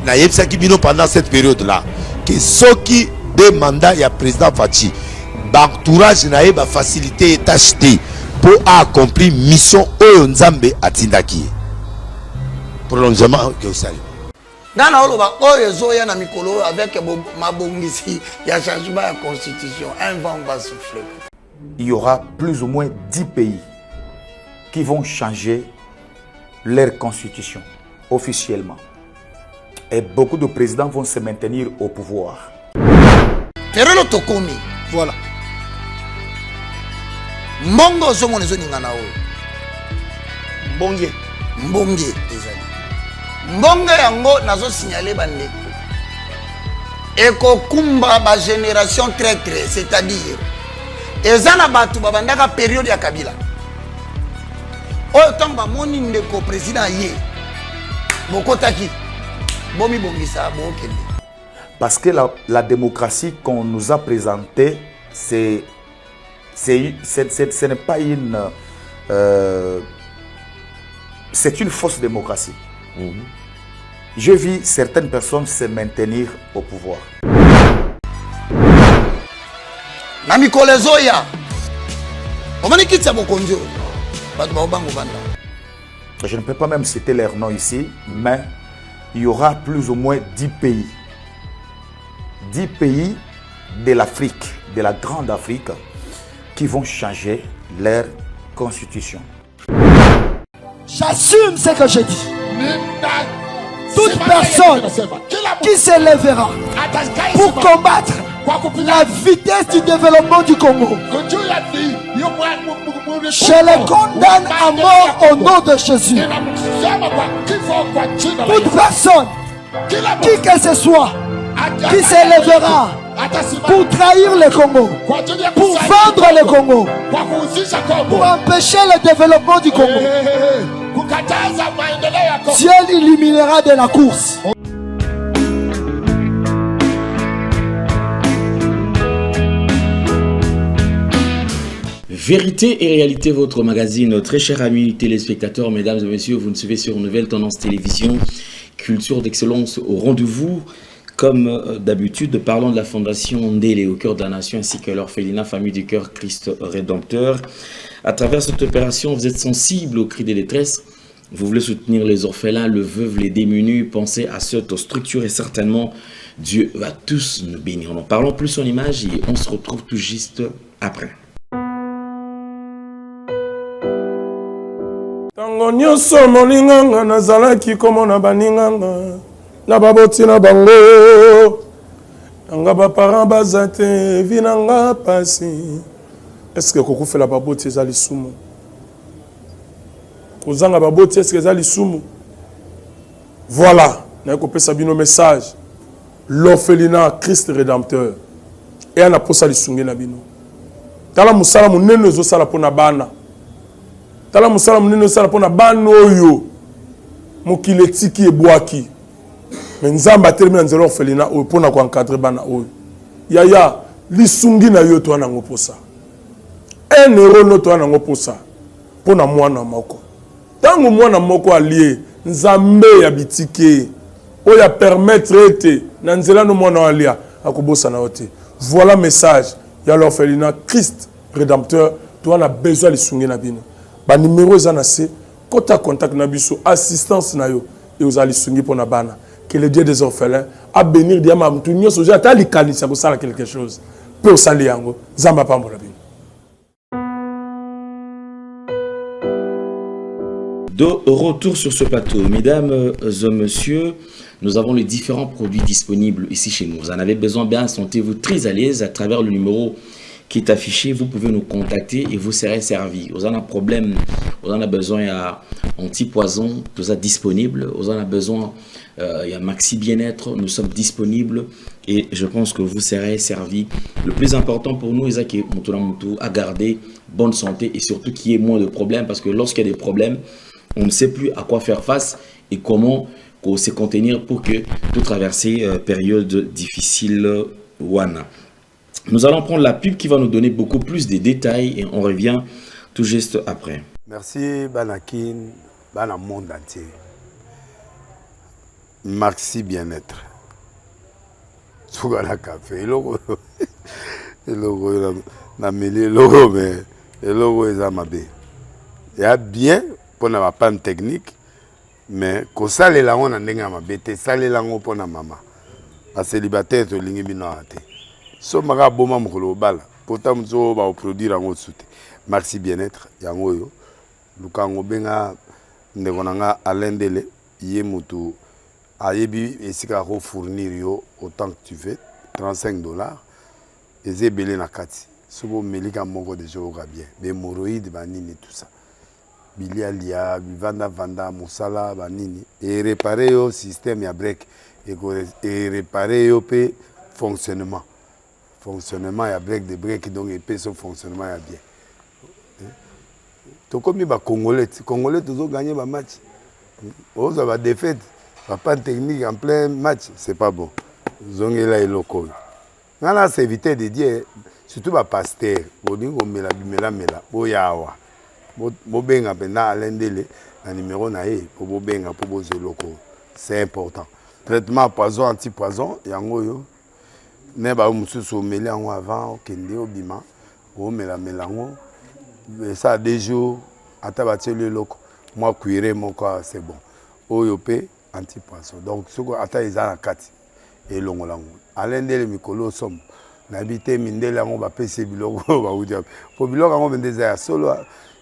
nayebisaki bino pendant cette période là que soki des mandats ya président Fachi entourage na ye ba facilité et tâche te pour accomplir mission oyo Nzambe atindaki prolongement que osali ngana oloba oyo ezoya na mikolo avec mabongisi ya changement ya constitution un vent va souffler. Il y aura plus ou moins 10 pays qui vont changer leur constitution officiellement. Et beaucoup de présidents vont se maintenir au pouvoir. Ferelo Tokomi, voilà. Mbongo zomone zoningana oyo. Mbonge ezali. Mbonge yango nazo signaler bandeko. Eko kumba ba génération traître, c'est-à-dire ezana batu babandaka période ya Kabila. Oyo tamba moni ndeko président ye. Bokotaki. Bomi bongisa bokende. Parce que la démocratie qu'on nous a présentée, ce n'est pas une... c'est une fausse démocratie. Je vis certaines personnes se maintenir au pouvoir. Nami kolezoya. Je ne peux pas même citer leurs noms ici, mais il y aura plus ou moins 10 pays. 10 pays de l'Afrique, de la grande Afrique, qui vont changer leur constitution. J'assume ce que je dis. Toute personne qui s'élèvera pour combattre la vitesse du développement du Congo, je les condamne à mort au nom de Jésus. Toute personne, qui que ce soit, qui s'élèvera pour trahir le Congo, pour vendre le Congo, pour empêcher le développement du Congo, Dieu l'éliminera de la course. Vérité et réalité, votre magazine. Très chers amis téléspectateurs, mesdames et messieurs, vous nous suivez sur Nouvelle Tendance Télévision, culture d'excellence au rendez-vous. Comme d'habitude, parlons de la Fondation Ndélé au cœur de la nation ainsi que l'orphelinat Famille du Cœur Christ Rédempteur. À travers cette opération, vous êtes sensible aux cris de détresse. Vous voulez soutenir les orphelins, les veuves, les démunis. Pensez à cette structure et certainement Dieu va tous nous bénir. En parlons plus en image et on se retrouve tout juste après. Tango nyonso molinganga nazalaki komona baninganga na baboti na bango nanga ba parents bazate vinanga pasi. Est-ce que kokufela baboti ezali sumu? Kozanga baboti est-ce que ezali sumu? Voilà, na kopesa bino message. L'orphelinat Christ Rédempteur et ana posa lisungi na bino. Tala musala munene zo sala pona bana. Tala musala munene sala pona bana oyo mokile tiki ebwaki. Mais nzamba termine nzelo orphelinat oyo pona ko encadrer bana oyo. Yaya lisungi na yo to na ngoposa. 1 euro no to na ngoposa pona mwana moko. Tango mwana moko allié nzambe ya bitike oya permettre ete na nzela no mwana alia akobosa na ote. Voilà message ya l'orphelinat Christ Rédempteur to a besoin lisungi na bino. Ba numéro za na se kota contact na biso assistance na yo et aux alisungi pona bana. Que le Dieu des orphelins a bénir diama mtu nyoso ja ta likanisa ko sala quelque chose. Peu sali yango zamba pambola bino. De retour sur ce plateau, mesdames et messieurs, nous avons les différents produits disponibles ici chez nous. Vous en avez besoin, bien, sentez-vous très à l'aise à travers le numéro qui est affiché. Vous pouvez nous contacter et vous serez servi. Vous en avez un problème, vous en avez besoin à anti-poison, tout ça disponible. Vous en avez besoin, il y a Maxi Bien-être, nous sommes disponibles et je pense que vous serez servi. Le plus important pour nous, c'est à garder bonne santé et surtout qu'il y ait moins de problèmes parce que lorsqu'il y a des problèmes, on ne sait plus à quoi faire face et comment se contenir pour que tout traverser période difficile. Nous allons prendre la pub qui va nous donner beaucoup plus de détails et on revient tout juste après. Merci Banakin, Bana monde entier. Maxi bien-être. Souvent la café, le logo, na mêlé logo, mais le logo est à ma baie. Il y a bien pour la panne technique, mais quand ça les langues on a n'enga ma baie, ça les langues pour la maman. La célibataire to lingi binoate. So maga boma mkolo bala. Pourtant mzo ba produire en soute. Maxi bien-être yango yo. Lukango benga ndekonanga alendele yé mutu. Ayebi esika ko fournir yo autant que tu veux, $35. Eze belé na kati. Sobo melika moko de jour bien. Be hémorroïdes banini tout ça. Bilia lia, vanda musala banini et réparer yo système ya break et réparer yo pe fonctionnement ya break de break donc et pe son fonctionnement ya bien. To comme ba congolais toujours gagner ba match. Oh ça va défaite. Pas technique en plein match, c'est pas bon. Zongela et local. Nana c'est éviter de dire surtout ba pasteur, bodingo mela boyawa. Bobenga pena alendele na numéro na e pour bobenga pour bozo local. C'est important. Traitement poison anti-poison yango yo. Ne ba mususu meli yango avant kende obima. O melango. Ça a des jours atabati le local. Moi cuire mon corps c'est bon. Oyope anti-poison. Donc, ce que ata ils a kati et longolango. Alendele mikolo som. N'habite mindele yango ba pese biloko ba udia. Po biloko yango bendeza solo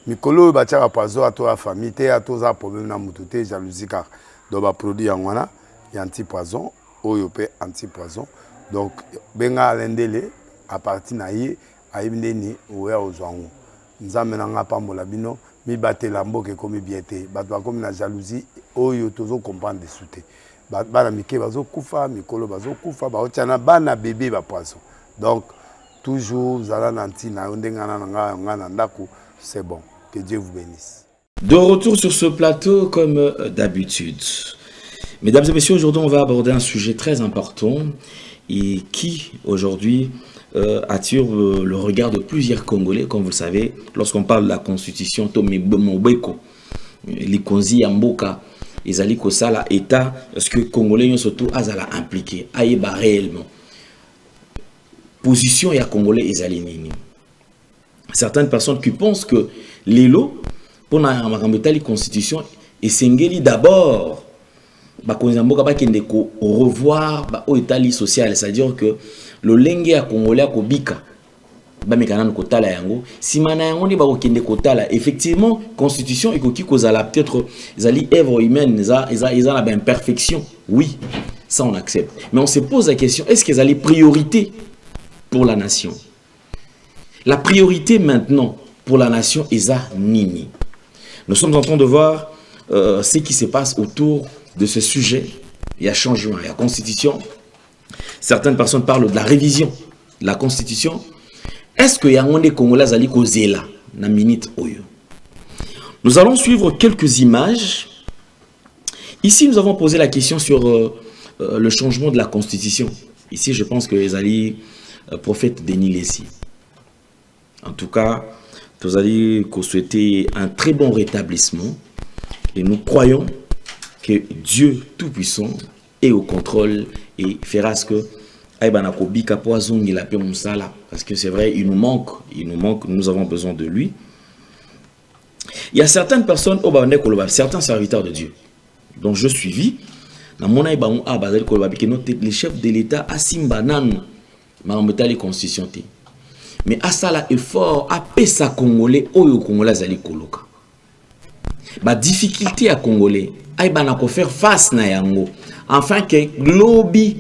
mikolo ba tchaka poison à toi famille te à toi problème na mututé jalousie car donc ba produit yango na anti-poison, oyope anti-poison. Donc benga alendele à partir na ye ayimdeni oya ozwango. Nzambe na nga pambola bino mi batela mboke komi biete bato comme na jalousie oyo tozo comprendre de souté bana mike bazo kufa mikolo bazo kufa ba otiana bana bébé ba poisson donc toujours zala nanti na ndengana nga na ndako c'est bon que Dieu vous bénisse. De retour sur ce plateau comme d'habitude. Mesdames et messieurs, aujourd'hui on va aborder un sujet très important et qui aujourd'hui attire le regard de plusieurs Congolais. Comme vous le savez, lorsqu'on parle de la constitution, Tomé Mobeko, Likonzi Yamboka, Ezali Kosala, État, est-ce que Congolais surtout Azala impliqué, Aïba réellement. Position et à Congolais Ezali Nini. Certaines personnes qui pensent que l'élo, pour la constitution, et Sengeli d'abord, revoir au état social, c'est-à-dire que le lengue à Congolais à Kobika, si on effectivement constitution et qui peut-être les œuvres humaines ils ont la imperfection, oui, ça on accepte, mais on se pose la question, est-ce qu'ils ont les priorités pour la nation? La priorité maintenant pour la nation est à Nini. Nous sommes en train de voir ce qui se passe autour de ce sujet. Il y a changement, il y a constitution. Certaines personnes parlent de la révision de la constitution. Est-ce que Yangonde Congolais ali kozela na minute oyo? Nous allons suivre quelques images. Ici, nous avons posé la question sur le changement de la constitution. Ici, je pense que les alliés prophète Denis Lessi. En tout cas, nous allons souhaiter un très bon rétablissement et nous croyons que Dieu Tout-Puissant est au contrôle et fera ce que parce que c'est vrai, il nous manque, nous avons besoin de lui. Il y a certaines personnes, certains serviteurs de Dieu, dont je suivis, les chefs de l'État à Simbanan, les constitutions. Mais à ça, là, effort, à pesa Congolais, au Congolais, à koloka. La difficulté à Congolais, à faire face à yango, afin que lobby,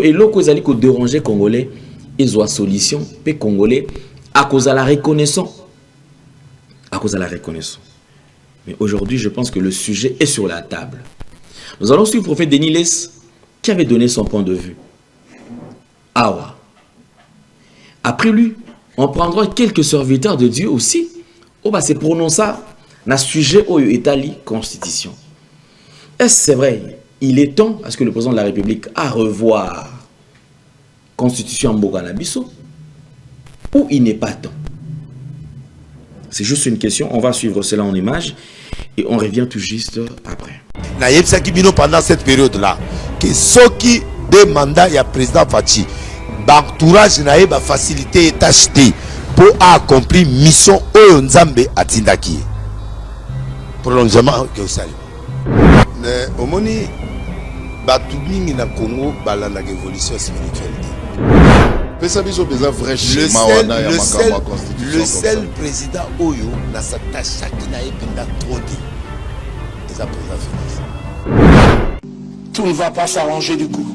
et l'autre qui a dérangé Congolais, ils ont une solution, les Congolais, à cause de la reconnaissance. À cause de la reconnaissance. Mais aujourd'hui, je pense que le sujet est sur la table. Nous allons suivre le prophète Denis Lessi, qui avait donné son point de vue. Awa. Après lui, on prendra quelques serviteurs de Dieu aussi. On va se prononcer dans le sujet où il y a la constitution. Est-ce c'est vrai? Il est temps, parce que le président de la République a revoir la constitution Mboganabiso, ou il n'est pas temps? C'est juste une question, on va suivre cela en image et on revient tout juste après. nayebisaki bino pendant cette période là que soki des mandats ya président Fachi entourage na ye ba facilité et acheté pour accomplir mission oyo nzambe atindaki prolongement que osali mais omoni batu mingi na Congo balandaka évolution spirituelle. Le seul président Oyo n'a sa tâche qui n'a pas trop dit. Tout ne va pas s'arranger du coup.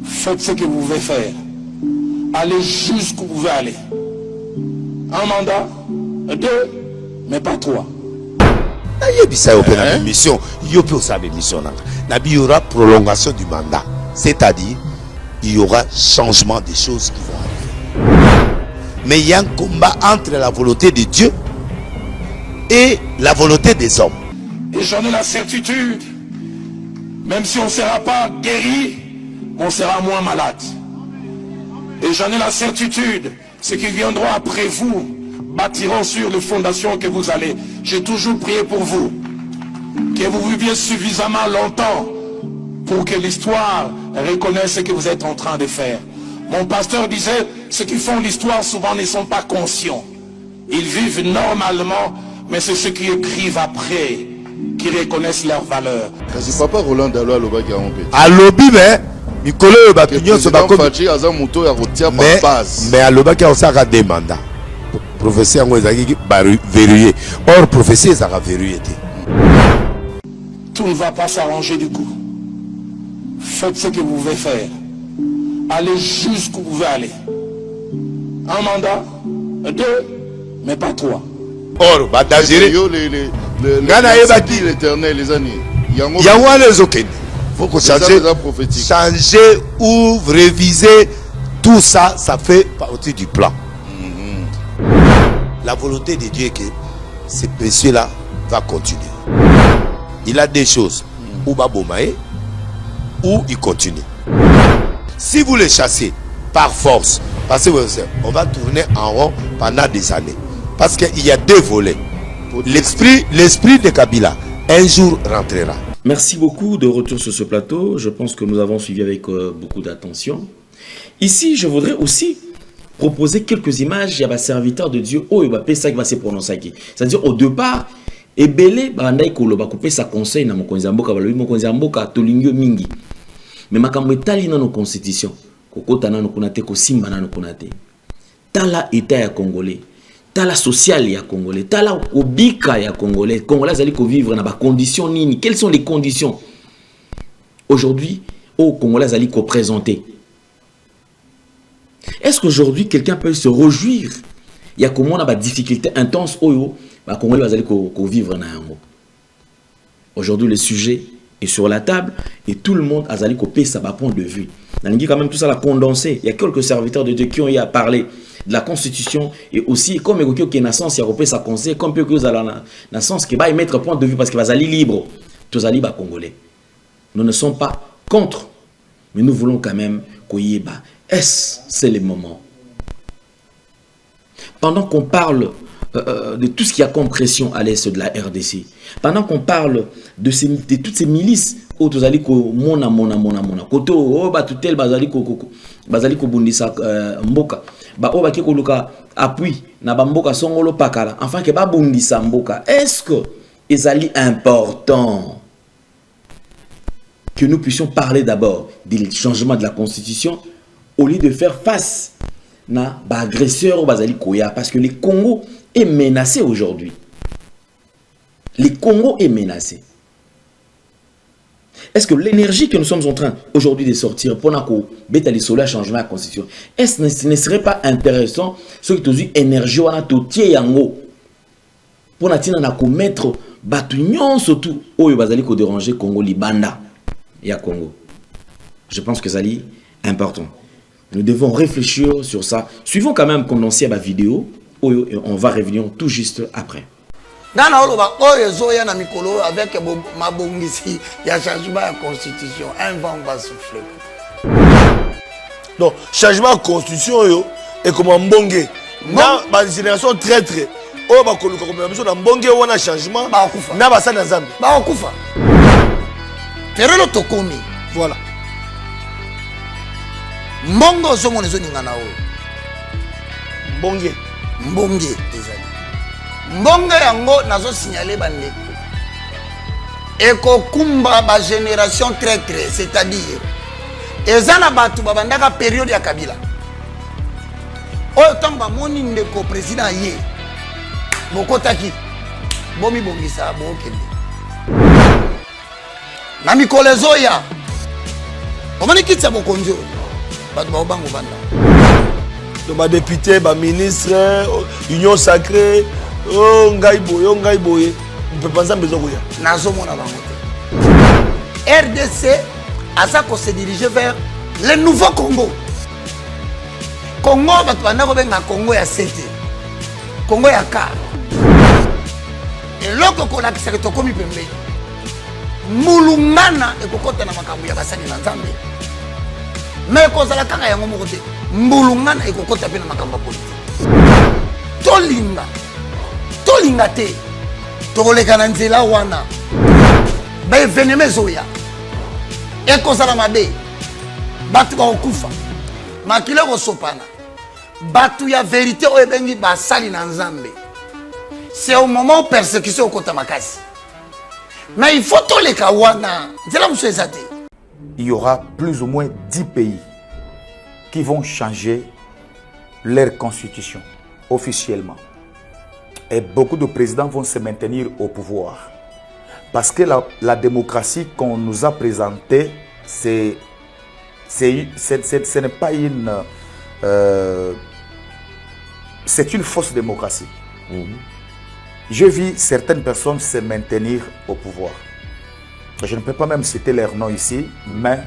Faites ce que vous pouvez faire. Allez jusqu'où vous pouvez aller. Un mandat, 2, mais pas 3. Il y aura prolongation du mandat. C'est-à-dire, il y aura changement des choses qui vont arriver. Mais il y a un combat entre la volonté de Dieu et la volonté des hommes. Et j'en ai la certitude, même si on ne sera pas guéri, on sera moins malade. Et j'en ai la certitude, ceux qui viendront après vous bâtiront sur les fondations que vous allez. J'ai toujours prié pour vous, que vous viviez suffisamment longtemps pour que l'histoire reconnaisse ce que vous êtes en train de faire. Mon pasteur disait, ceux qui font l'histoire souvent ne sont pas conscients. Ils vivent normalement, mais c'est ceux qui écrivent après qui reconnaissent leur valeur. Kasi papa Roland Dalo alobaki en fait. Alobi mais mikolo yo bapinyo so bakomi Fachi aza muto ya rotia par base. Mais alobaki osaka des mandats. Professeur ngo ezaki verrouillé. Or professeur ezaka verrouillé. Tout ne va pas s'arranger du coup. Faites ce que vous pouvez faire. Allez jusqu'où vous pouvez aller. Un mandat, 2, mais pas 3. Or, badagéré. L'éternel, les années. Yango les okene. Faut que changer ou réviser tout ça, ça fait partie du plan. La volonté de Dieu est que ce péché-là va continuer. Il a des choses où Babomae, où il continue. Si vous les chassez par force, parce que on va tourner en rond pendant des années. Parce qu'il y a deux volets. L'esprit de Kabila, un jour rentrera. Merci beaucoup de retour sur ce plateau. Je pense que nous avons suivi avec beaucoup d'attention. Ici, je voudrais aussi proposer quelques images. Il y a un serviteur de Dieu. Oh, il va ça qui va se prononcer. C'est-à-dire, au départ, Ebele, Bandai Koloba, couper sa conseil dans mon konzamboka, mon konzamboka, Tolingyo Mingi. Mais ma kamwe tali na nos constitutions. Kokota na no konate, Kosimba na no konate. Tala état ya Congolais. Tala social ya Congolais. Tala obika ya Congolais. Congolais allez vivre dans des conditions nini. Quelles sont les conditions aujourd'hui au Congolais allez présenter? Est-ce qu'aujourd'hui quelqu'un peut se réjouir? Il y a comment on a des difficultés intenses au Congolais allez vivre dans un mot. Aujourd'hui le sujet est sur la table et tout le monde a allé copier sa point de vue. On dit quand même tout ça l'a condensé. Il y a quelques serviteurs de Dieu qui ont eu à parler de la constitution et aussi comme il y a un sens, il y a copié sa conseil, comme il y a un sens qui va émettre point de vue parce qu'il va aller libre. Tous les Congolais. Nous ne sommes pas contre, mais nous voulons quand même qu'il y ait c'est le moment. Pendant qu'on parle de tout ce qui a comme pression à l'est de la RDC, pendant qu'on parle de toutes ces milices, bazali ko mona koto o batutel bazali ko bundisa mboka ba o baki ko luka appui na ba mboka songolo pakala enfin que ba bundisa mboka. Est-ce que ezali important que nous puissions parler d'abord du changement de la constitution au lieu de faire face na ba agresseur bazali koya, parce que le Congo est menacé aujourd'hui. Le Congo est menacé. Est-ce que l'énergie que nous sommes en train aujourd'hui de sortir pour le changement de la constitution, est-ce que ce ne serait pas intéressant ce que tu as énergie pour mettre batunion surtout où il va déranger Congo libanda et à Congo? Je pense que c'est important. Nous devons réfléchir sur ça. Suivons quand même condensé à ma vidéo et on va revenir tout juste après. Nana oloba oyo zoya na mikolo avec mabongisi ya changement de constitution, un vent va souffler. Donc changement de constitution yo et comme mbonge na ba génération traître o ba koluka comme besoin na mbonge wana changement ba kufa na ba sana nzambe ba kufa. ferelo tokomi Voilà. mbongo ozomona ezoninga oyo Mbonge. mbonge ezali mbonge yango nazosignale bandeko ekokumba bagénération traître, c'est-à-dire eza na bato babandaka période ya Kabila oyo ntango bamoni ndeko président ye bokotaki bomibongisa bokende na mikolo ezoya omoni kiti ya bokonzi oyo bato baobango banda Donc, député, ministre, union sacrée, oh, ngai boye. On peut penser à besoin de nazomona bango te. RDC aza ko se diriger vers le nouveau Congo. Congo bato bandako benga Congo ya sete. Congo ya ka. Eloko kolakisa ke tokomi pembeni. Mulungana ekokota na makambo ya basani na Nzambe. Mais kozala kanga yango moko te. Mbulungana ekokota pe na makambo politique. Tolinga te. Tokoleka na nzela wana. Ba evenema ezoya. Ekozala mabe. Batu bakokufa. Makile kosopana. Batu ya vérité oyo ebengi basali na Nzambe. C'est au moment où persécution okota makasi. Mais il faut toleka wana. Nzela muso ezate. Il y aura plus ou moins 10 pays qui vont changer leur constitution officiellement. Et beaucoup de présidents vont se maintenir au pouvoir. Parce que la démocratie qu'on nous a présentée, ce n'est pas une... c'est une fausse démocratie. Je vis certaines personnes se maintenir au pouvoir. Je ne peux pas même citer leur nom ici, mais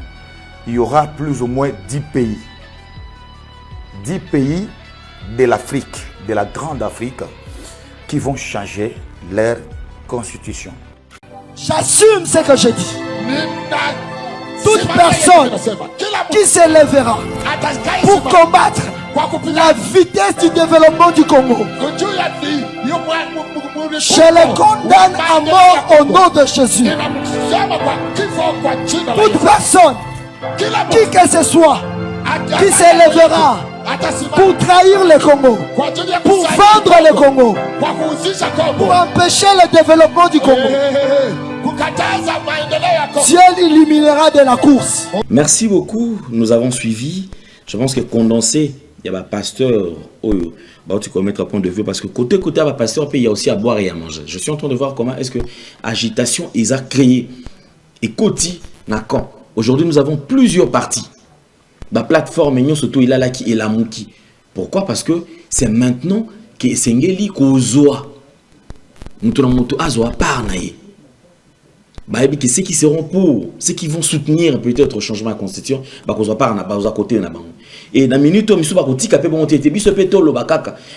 il y aura plus ou moins 10 pays. 10 pays de l'Afrique, de la grande Afrique, qui vont changer leur constitution. J'assume ce que je dis. Toute personne qui s'élèvera pour combattre la vitesse du développement du Congo, je les condamne à mort au nom de Jésus. Toute personne, qui que ce soit, qui s'élèvera pour trahir le Congo, pour vendre le Congo, pour empêcher le développement du Congo, Dieu l'illuminera de la course. Merci beaucoup, nous avons suivi. Je pense que condensé, il y a un pasteur, tu peux mettre un point de vue parce que côté un pasteur, il y a aussi à boire et à manger. Je suis en train de voir comment est-ce que agitation ils a créé et Koti Nakan. Aujourd'hui, nous avons plusieurs partis. La plateforme, surtout, il a là qui est la Mouki. Pourquoi? Parce que c'est maintenant que Sengeli Kozoa. Nous avons Azoa Parnaye. Que ceux qui seront pour, ceux qui vont soutenir peut-être le changement de la constitution, côté et dans la minute où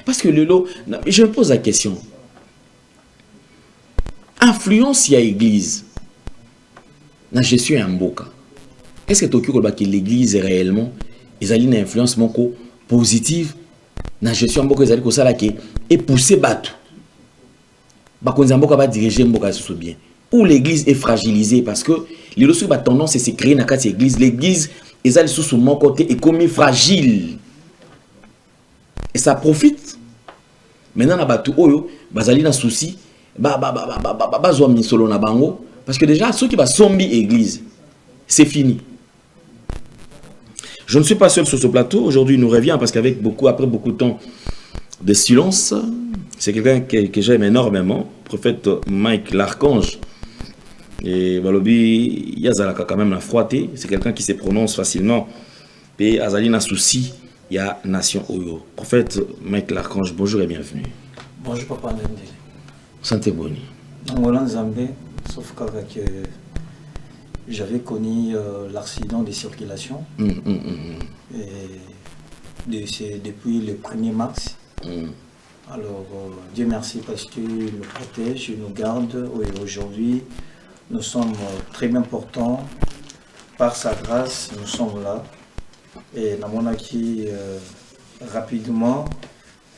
parce que le lot, je me pose la question. Influence il y a l'église. Je suis un boka. Est-ce que l'église est réellement une influence positive dans la gestion de et pousser battu. Va diriger Mboka bien. Où l'église est fragilisée parce que les gens ont tendance à se créer dans l'église. L'église est sous mon côté et comme fragile. Et ça profite. Maintenant, na batu oyo, bazali na souci, solo na bango parce que déjà ceux qui va zombie église, c'est fini. Je ne suis pas seul sur ce plateau. Aujourd'hui, il nous revient parce qu'avec après beaucoup de temps de silence, c'est quelqu'un que j'aime énormément, prophète Mike l'Archange. Et Balobi, il y a quand même la froidité, c'est quelqu'un qui se prononce facilement. Et Azali na souci, il y a Nation Oyo. Prophète Mike l'Archange, bonjour et bienvenue. Bonjour Papa Ndendele. Santé Boni. Angolan Zambé, sauf que j'avais connu l'accident de circulation. Et c'est depuis le 1er mars. Alors, Dieu merci parce qu'il nous protège, il nous garde. Et aujourd'hui, nous sommes très importants. Par sa grâce, nous sommes là. Et Namonaki, rapidement,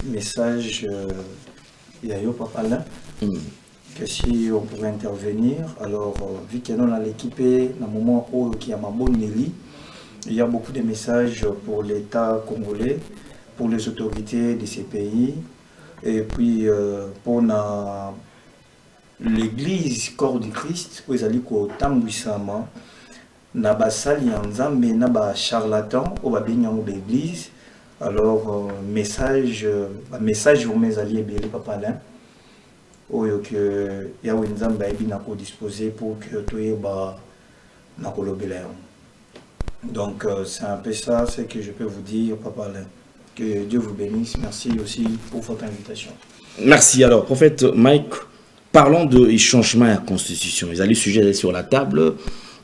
message, Yayo Papa là. que si on pourrait intervenir. Alors, vu qu'il y a l'équipe, dans le moment où il y a ma bonne Nelly, il y a beaucoup de messages pour l'État congolais, pour les autorités de ces pays, et puis pour l'église corps du Christ, où ils allaient au Tambouissama, na basali nzambe na ba charlatan au babenya de l'église. Alors message vous mes alliés belé papa là oyo que ya nzambe ebi na ko disposer pour que toye ba na kolobela. Donc c'est un peu ça ce que je peux vous dire papa là. Que Dieu vous bénisse. Merci aussi pour votre invitation. Merci. Alors prophète Mike, parlons de changement à la constitution. Ils allaient sujet sur la table.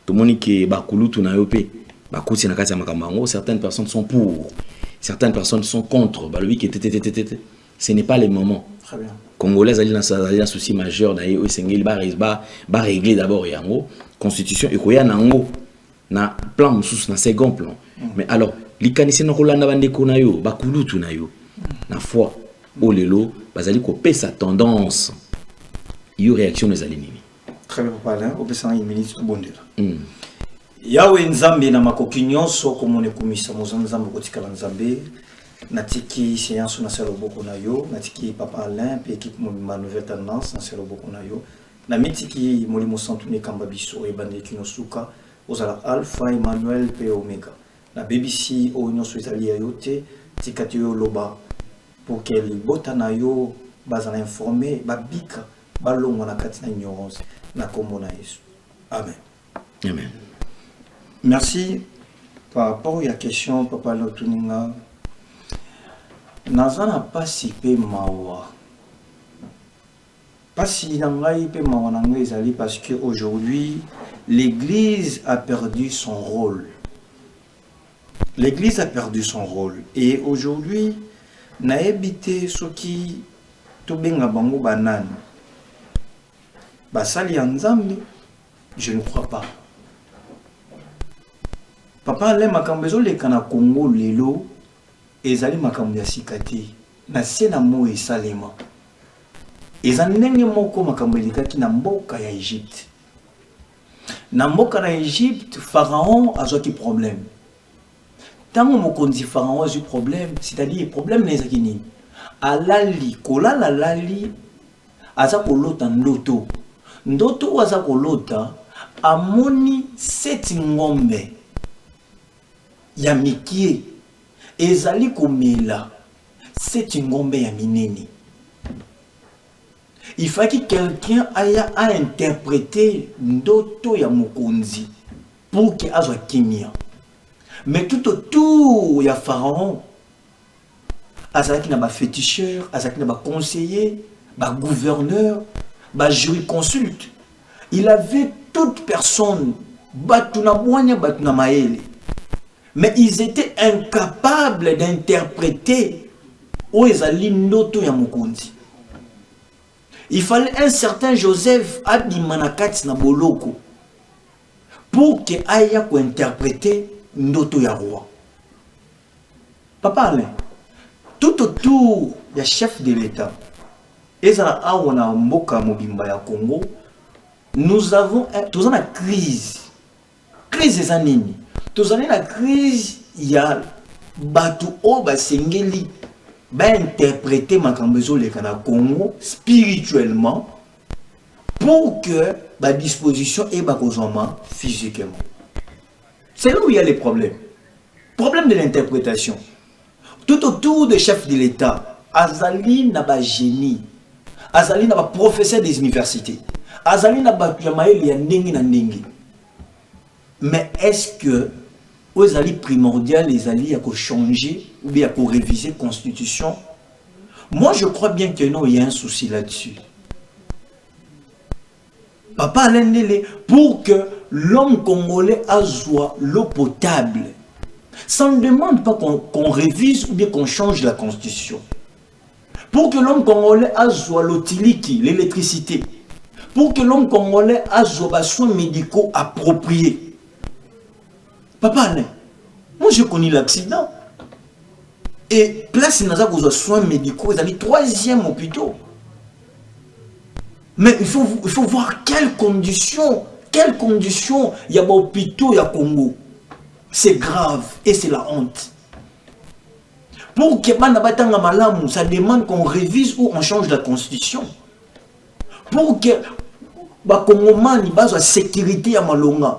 Tout le monde qui est bakulu tout na yopé. Bakuti na kati ya makambango, certaines personnes sont pour. Certaines personnes sont contre. Ce n'est pas le moment. Très bien. Congolais ont un souci majeur. Ils va régler d'abord la constitution. Et il y a un plan, un second plan. Mais alors, les Canisiens n'ont pas de konayo, bakulu tu nayo. La foi, au lelo, bazali ko pe sa tendance. Il y a réaction des alignés. Très bien, papa. Au peu ça, il minute tout bon là. Yawe nzambe na makoki nyonso komone komisa mozanzambe kotikala nzambe natiki séance na selo boko na yo natiki papa Alain pe équipe ma nouvelle tendance na selo boko na yo na mitiki molimo santune kamba biso e bande kinosuka ozala alpha Emmanuel pe omega na BBC o nyonso ezali ya yote tikati yo loba pour que les bota na yo bazala informé babika balongo na kati na ignorance na komona Yesu. Amen. Amen. Merci. Par rapport à la question, Papa Lotuninga, Nazana pas si peu mawa. Pas si nangai peu mawa nangai zali parce qu'aujourd'hui, l'Église a perdu son rôle. L'Église a perdu son rôle. Et aujourd'hui, na ebité ce qui tobenga bango banane. Basali anzambe, je ne crois pas. Papa le makambezo le kana Congo lelo ezali makambo ya sikati na sena mo esalema ezali ndenge moko makambo elikaki na mboka ya Égypte. Na mboka na Égypte Pharaon azwaki problème. Tango mokonzi Pharaon azwi problème, c'est-à-dire problème na ezaki nini? Alali kolala lali aza kolota ndoto. Ndoto aza kolota amoni 7 ngombe ya mikie ezali komela 7 ngombe ya minene. Il fallait que quelqu'un aille à interpréter ndoto ya mokonzi pour que azwa kimia. Mais tout autour ya Pharaon azalaki na ba féticheur, azalaki na ba conseiller, ba gouverneur, ba jurisconsulte. Il avait toute personne batuna boanya batuna maele. Mais ils étaient incapables d'interpréter où ils allaient noto ya mokonzi. Il fallait un certain Joseph Abimanakati na boloko pour que aya ko interpréter noto ya roi. Papa Alain, tout autour ya chef de l'État, ezala awana mboka mobimba ya Congo, nous avons une crise. Crise des années. Tous la crise, il y a batu o basengeli ba interpréter makambezo le kana Congo spirituellement pour que la disposition et ba kozoma physiquement. C'est là où il y a les problèmes. Problème de l'interprétation. Tout autour des chefs de l'État, azali na ba génie, azali na ba professeur des universités, azali na ba yamaeli ya ndenge na ndenge. Mais est-ce que aux alliés primordiales, les alliés à changer ou bien à réviser la constitution? Moi, je crois bien que non, il y a un souci là-dessus. Papa Alain, pour que l'homme congolais ait l'eau potable, ça ne demande pas qu'on révise ou bien qu'on change la constitution. Pour que l'homme congolais ait l'eau tiliki, l'électricité, pour que l'homme congolais ait des soins médicaux appropriés. Papa Alain, moi je connais l'accident. Et place dans les soins médicaux, ils ont 3e hôpital. Mais il faut voir quelles conditions il y a au hôpitaux, il y a Congo. C'est grave et c'est la honte. Pour que ça demande qu'on révise ou on change la constitution. Pour que Congomani base la sécurité à Malonga,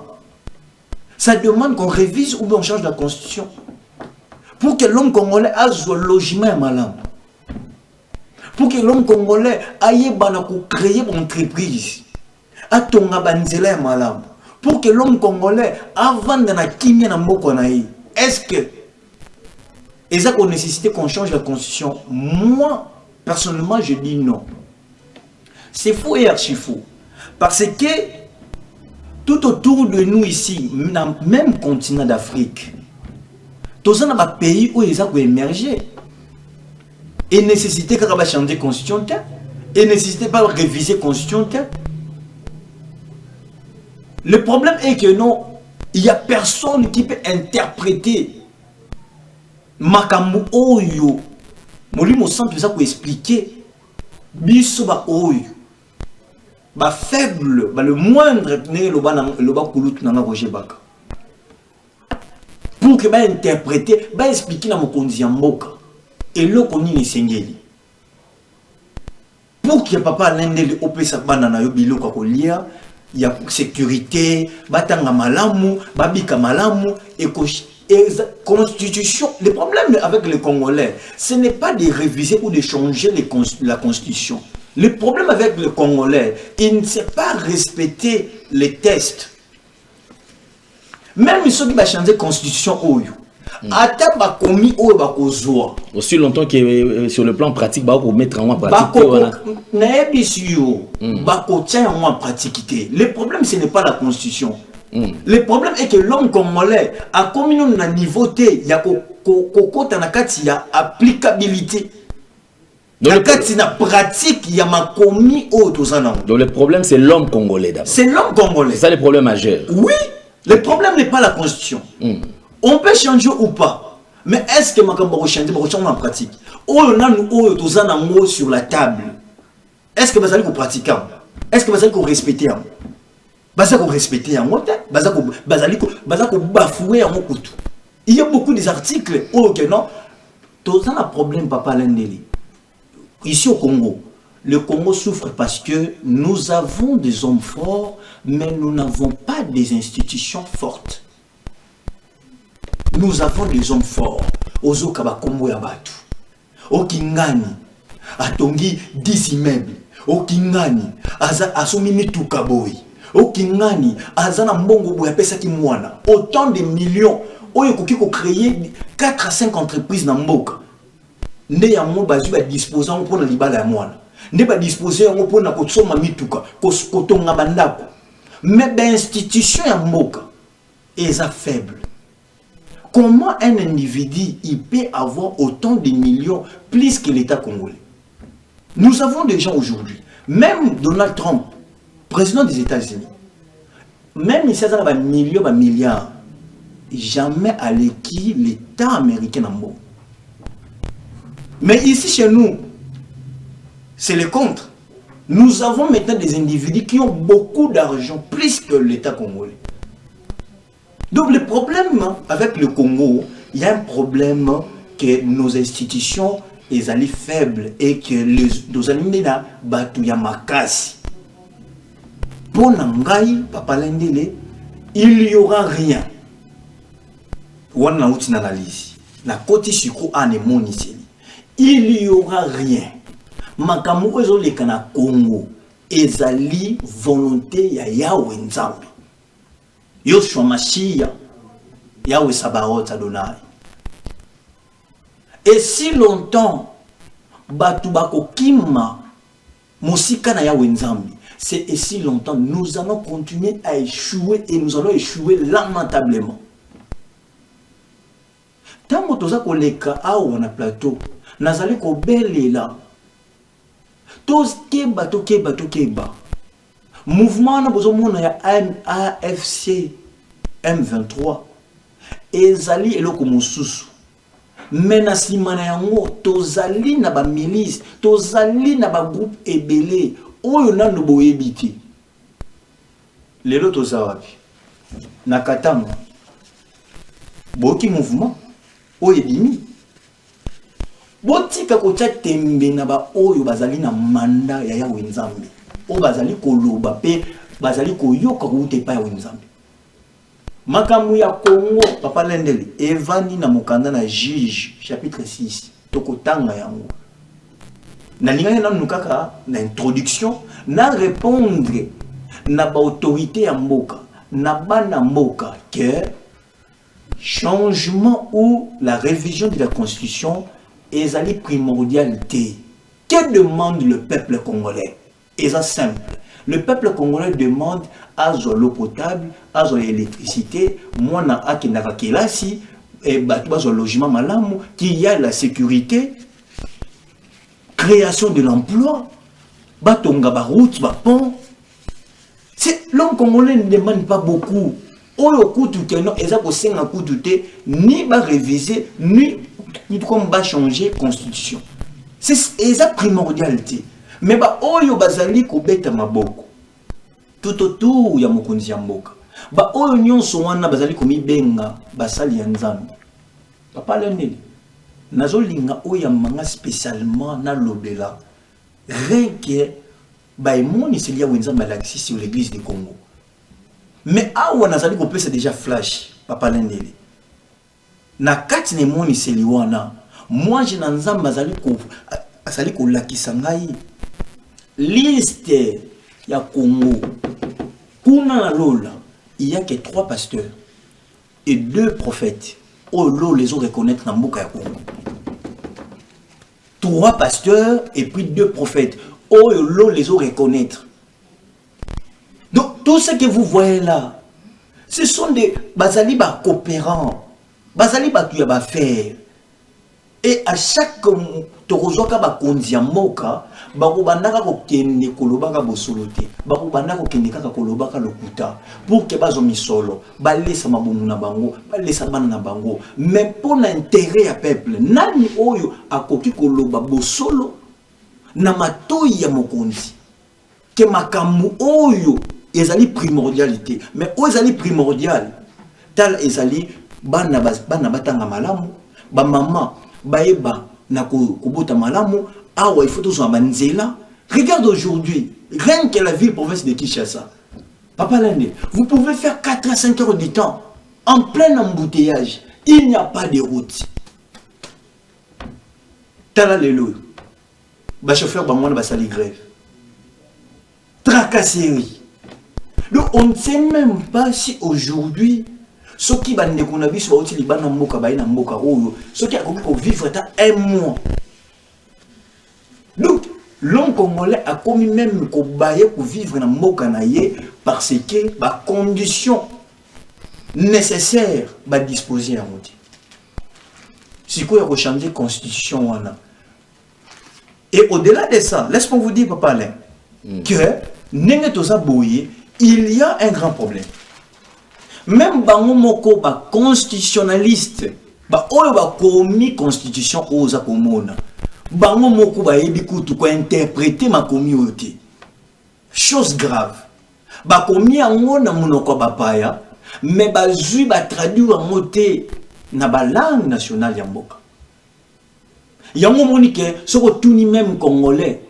ça demande qu'on révise ou on change la constitution. Pour que l'homme congolais ait un logement à Malam. Pour que l'homme congolais aille créer une entreprise. Pour que l'homme congolais avant de la kimia na mboko na ye. Est-ce que ils ont nécessité qu'on change la constitution? Moi, personnellement, je dis non. C'est faux et archi faux. Parce que tout autour de nous ici, dans le même continent d'Afrique, tous les pays où ils ont émergé, et nécessité qu'on va changer la constitution, et nécessité pas réviser la constitution. Le problème est que non, il n'y a personne qui peut interpréter makambo oyo. Molimo centre ça pour expliquer biso ba oyo. Ba faible, ba le moindre né le ba kulutu na Roger Baka. Pour que ba interpréter, ba expliquer na mokonzi ya mboka. Et le koni ni sengeli. Pour que papa l'endele opesa bana na yo biloko ko lia. Il y a sécurité, batanga malamu, babika malamu, et constitution. Le problème avec les Congolais, ce n'est pas de réviser ou de changer la constitution. Le problème avec les Congolais, il ne sait pas respecter les tests. Même ceux qui vont changer la constitution, aussi longtemps que sur le plan pratique, bah, mettre en pratique. Le problème, ce n'est pas la constitution. Le problème est que l'homme congolais a commis un niveau T, il y a applicabilité. Donc le problème, c'est l'homme congolais d'abord. C'est l'homme congolais. C'est ça le problème majeur. Oui, le problème n'est pas la constitution. On peut changer ou pas. Mais est-ce que Makambo va changer en pratique? On a sur la table. Est-ce que vous allez pratiquer? Est-ce que vous allez respecter? Il y a beaucoup d'articles. Non, tous un problème, papa Lendeli. Ici au Congo, le Congo souffre parce que nous avons des hommes forts, mais nous n'avons pas des institutions fortes. Nous avons des hommes forts. Ozo Kabakombo Yabatu. Okingani. Atongi 10 immeubles. Okingani. Asomi Mitukaboy. Okingani. Azana Mbongo Boyapesa Kimwana. Autant de millions. Oyo Kokiko créer 4 à 5 entreprises dans Mboka. Nde ya mo bazu ba disposer pour na libala ya mwana. Nde ba disposer ngo pour na kotsoma mituka. Kotonga bandako. Mais l'institution ya Mboka est faible. Comment un individu il peut avoir autant de millions plus que l'État congolais? Nous avons des gens aujourd'hui, même Donald Trump, président des États-Unis, même si ça a un million, un milliard, jamais à l'équipe l'État américain en mot. Mais ici chez nous, c'est le contre. Nous avons maintenant des individus qui ont beaucoup d'argent, plus que l'État congolais. Donc le problème avec le Congo, il y a un problème que nos institutions sont faibles et que nos animaux là battu ya makasi. Pour Nangai, Papa Lendele, il n'y aura rien. On a une analyse. La côté sucre a ne moniseli. Il n'y aura rien. Makamu ezole kana Congo, ezali volonté ya Yahweh Nzambe. Yoshua Mashiach, Yahweh Sabaoth Adonai. Et si longtemps, Batu Bako Kima, Mosika na Yahweh Nzambi, c'est et si longtemps, nous allons continuer à échouer et nous allons échouer lamentablement. Tant que nous avons les cas où on a plateau, nous allons ko belela. Tous keba to keba to keba. Mouvement na bozomona ya AFC M23 ezali eloko mosusu mena simana yango tozali na ba milice tozali na ba groupe ebele oyo nano boyebi te lelo toza wapi na Katanga boki mouvement oyo ebimi botika kotia tembe na ba oyo bazali na manda ya Yawe Nzambe oyo bazali koloba pe bazali koyoka kuute pa Yawe Nzambe makambo ya Congo papa Lendele evani na mokanda na Juge chapitre 6 tokotanga yango na linganya na nukaka na introduction na répondre na ba autorité ya mboka na bana mboka que changement ou la révision de la constitution est la primordialité. Que demande le peuple congolais? C'est simple. Le peuple congolais demande à l'eau potable, à l'électricité, moi na akinaka kelasi et batba logement malamu, qu'il y a la sécurité, création de l'emploi, batonga ba route, ba pont. L'homme congolais ne demande pas beaucoup. Oyo kutu keno eza ko senga kutu te ni ba réviser ni comme ba changer constitution. C'est la primordialité. Mais ba oyo bazali ko beta maboko. Tout autour ya mokonzi ya mboka. Ba oyo nyonso wana bazali ko mibenga basali ya Nzambe. Papa Lendele. Nazo linga oya manga spécialement na lobela. Rien que ba emoni c'est lié à Nzambe l'axis sur l'église du Congo. Mais awa nazali ko pesa déjà flash Papa Lendele. Na kati ne moni c'est liwana. Moi je nanzamba azali ko lakisa ngai liste ya Congo. Kuna na lola, il y a que 3 pasteurs et 2 prophètes. Oh lo les ont reconnaître na mboka ya Congo. 3 pasteurs et puis 2 prophètes. Oh lo les ont reconnaître. Donc tout ce que vous voyez là, ce sont des bazali ba coopérants, bazali ba tu ba faire. Et à chaque torozoka ba konzi ya mboka, ba ko bandaka ko kende kolobaka bosolote, ba ko bandaka ko kende kaka kolobaka lokuta pour que bazo misolo, ba lesa mabumu na bango, ba lesa bana na bango, mais pour l'intérêt ya peuple, nani oyo akoki koloba bosolo na matoi ya mokonzi. Que makamu oyo ezali primordialité, mais oyo ezali primordial, tal ezali bana batanga malamu, ba mama baeba na kubota malamu, awa il faut tous en banzela. Regarde aujourd'hui, rien que la ville province de Kinshasa. Papa Lende, vous pouvez faire 4 à 5 heures du temps en plein embouteillage. Il n'y a pas de route. Tala lelo. Ba chauffeur ba mwana ba sali grève. Tracasserie. Donc on ne sait même pas si aujourd'hui ceux qui bande qu'on a vu sur le Liban mboka ba na mboka oyo ceux qui a vivre ta 1 mois. Donc l'homme congolais a commis même ko baye pour vivre na mboka na ye parce que ba condition nécessaire ba disposer à moti. Si quoi ya changer constitution wana. Et au-delà de ça, laisse-moi vous dire papa Alain que nenge toza boye, il y a un grand problème. Même bango moko ba constitutionnaliste ba oyo ba komi constitution oza komona bango moko ba yebi kutu ko interpréter ma communauté chose grave ba komi yango na monoko ba paya mais ba zui ba traduire en moté na ba langue nationale ya mboka yango monike soko tuni même congolais